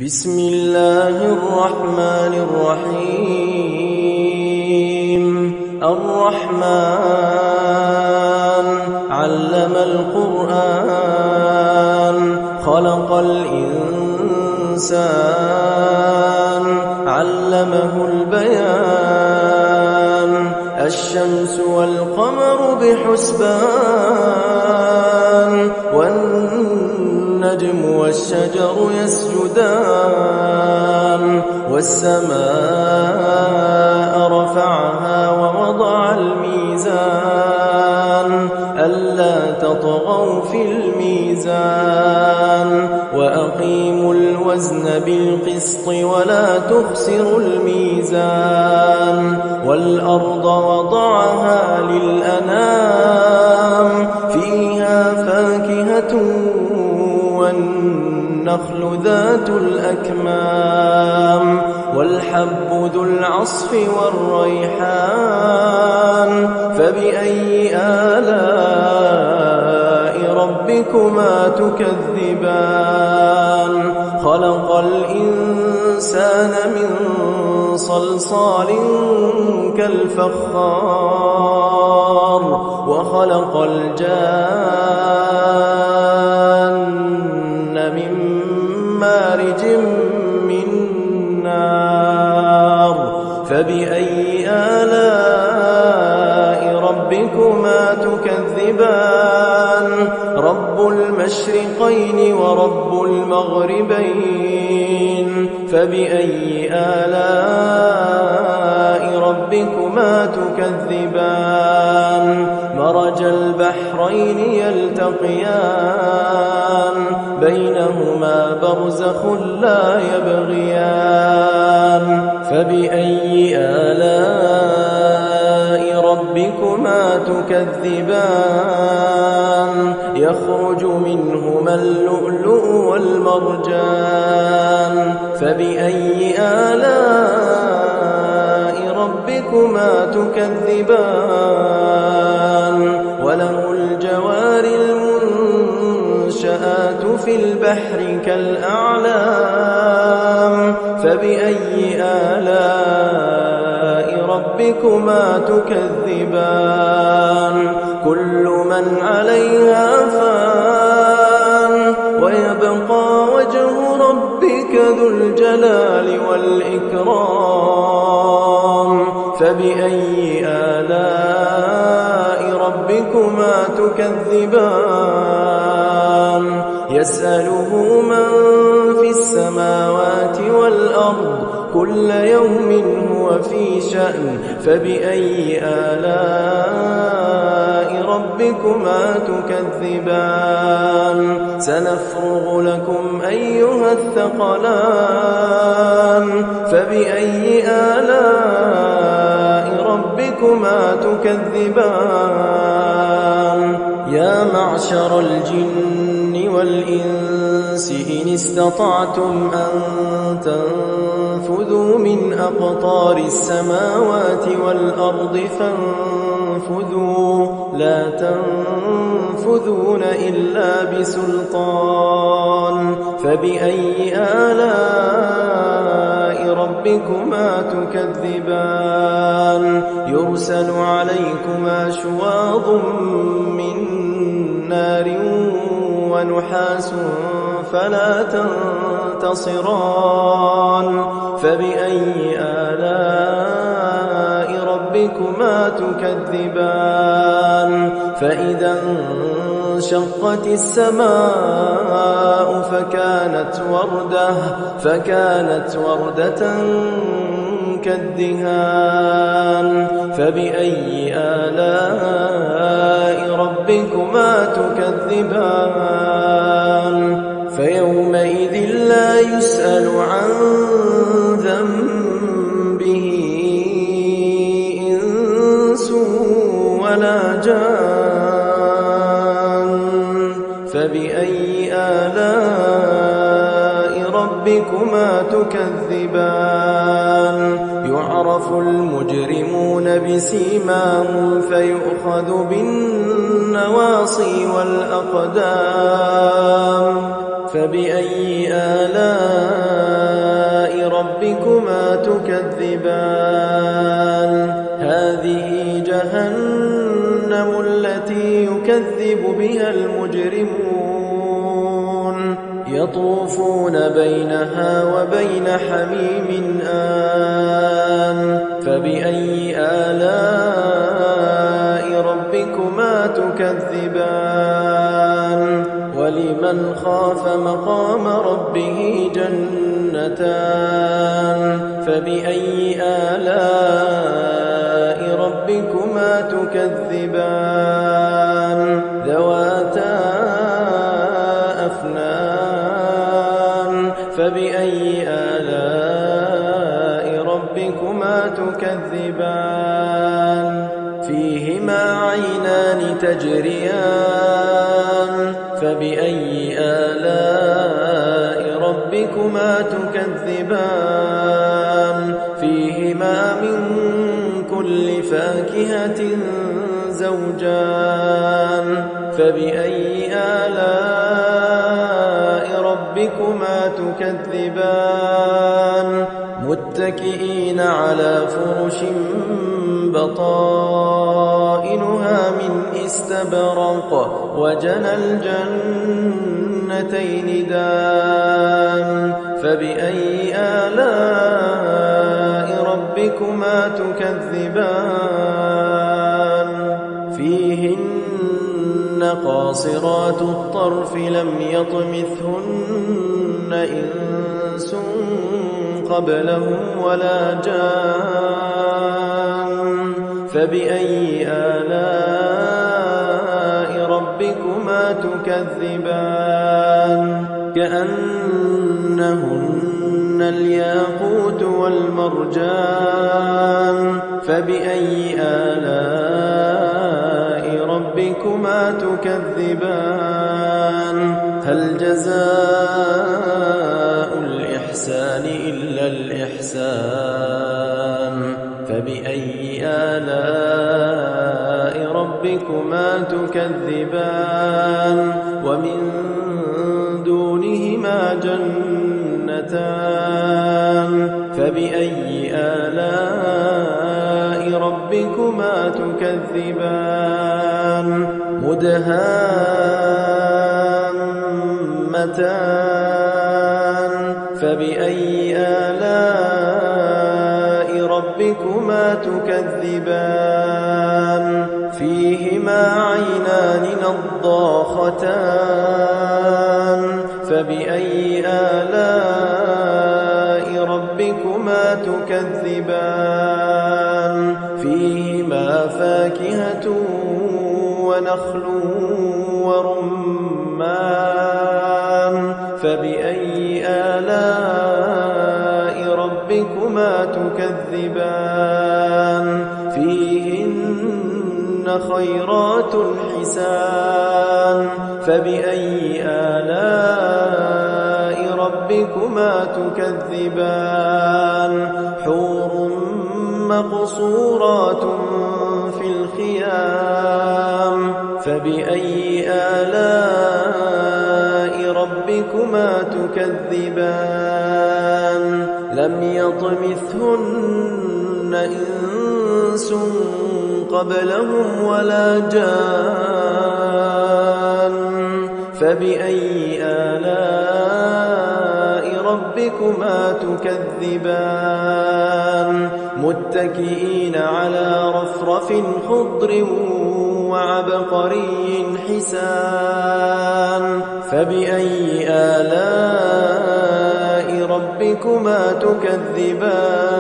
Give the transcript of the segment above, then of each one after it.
بسم الله الرحمن الرحيم الرحمن علم القرآن خلق الإنسان علمه البيان الشمس والقمر بحسبان والنجم والشجر يسجدان والسماء رفعها ووضع الميزان ألا تطغوا في الميزان وأقيموا الوزن بالقسط ولا تخسروا الميزان والأرض وضعها للأنام فيها فاكهة والنخل ذات الأكمام والحب ذو العصف والريحان فبأي آلاء ربكما تكذبان خلق الإنسان من صلصال كالفخار وخلق الجان من مارج من نار فبأي آلاء ربكما تكذبان رب المشرقين ورب المغربين فبأي آلاء ربكما تكذبان مرج البحرين يلتقيان بينهما برزخ لا يبغيان فبأي آلاء ربكما تكذبان يخرج منهما اللؤلؤ والمرجان فبأي آلاء ربكما تكذبان وله الجوار المنشآت في البحر كالأعلام فبأي آلاء ربكما تكذبان كل من عليها فان ويبقى وجه ربك ذو الجلال والإكرام فبأي آلاء ربكما تكذبان يسأله من في السماوات والأرض كل يوم هو في شأن فبأي آلاء ربكما تكذبان سنفرغ لكم أيها الثقلان فبأي آلاء ربكما تكذبان يا معشر الجن والإنس إن استطعتم أن تنفذوا من أقطار السماوات والأرض فانفذوا لا تنفذون إلا بسلطان فبأي آلاء ربكما تكذبان يرسل عليكما شواظ من نار ونحاس فلا تنتصران فبأي آلاء ربكما تكذبان فإذا انشقت السماء فكانت وردة كالدهان فبأي آلاء ربكما تكذبان فيومئذ لا يسأل عن ذنبه إنس ولا جان فبأي آلاء ربكما تكذبان يعرف المجرمون بسيماهم فيؤخذ بالنواصي والأقدام فبأي آلاء ربكما تكذبان هذه جهنم التي يكذب بها المجرمون يطوفون بينها وبين حميم آن فبأي آلاء ربكما تكذبان ولمن خاف مقام ربه جنتان فبأي آلاء ربكما تكذبان ذواتا أفنان فبأي آلاء ربكما تكذبان فيهما عينان تجريان فبأي آلاء ربكما تكذبان فيهما من كل فاكهة زوجان فبأي آلاء ربكما تكذبان متكئين على فرش بطائنها من استبرق وجنى الجنتين دان فبأي آلاء ربكما تكذبان فيهن قاصرات الطرف لم يطمثهن إنس قبلهم ولا جان فبأي آلاء ربكما تكذبان كأنهن الياقوت والمرجان فبأي آلاء ربكما تكذبان هل جزاء الإحسان إلا الإحسان فبأي آلاء ربكما تكذبان ومن دونهما جنتان فبأي آلاء ربكما تكذبان مدهامتان فبأي آلاء ربكما تكذبان فيهما عينان نضاختان فبأي آلاء ربكما تكذبان فيهما فاكهة ونخل ورمان فبأي آلاء ربكما تكذبان فيهن خيرات حسان فبأي آلاء ربكما تكذبان حور مقصورات في الخيام فبأي آلاء ربكما تكذبان لم يطمثهن إنس قبلهم ولا جان فبأي آلاء ربكما تكذبان متكئين على رفرف خضر وعبقري حسان فبأي آلاء ربكما تكذبان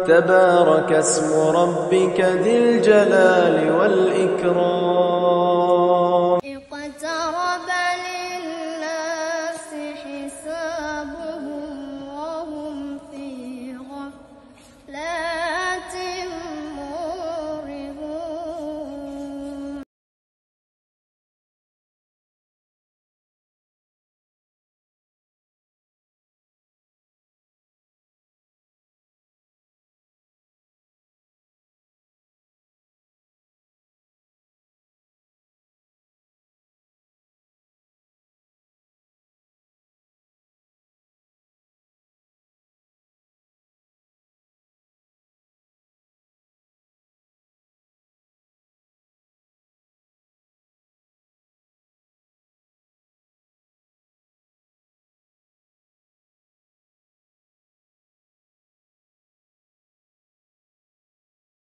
تبارك اسم ربك ذي الجلال والإكرام اقترب للناس حسابهم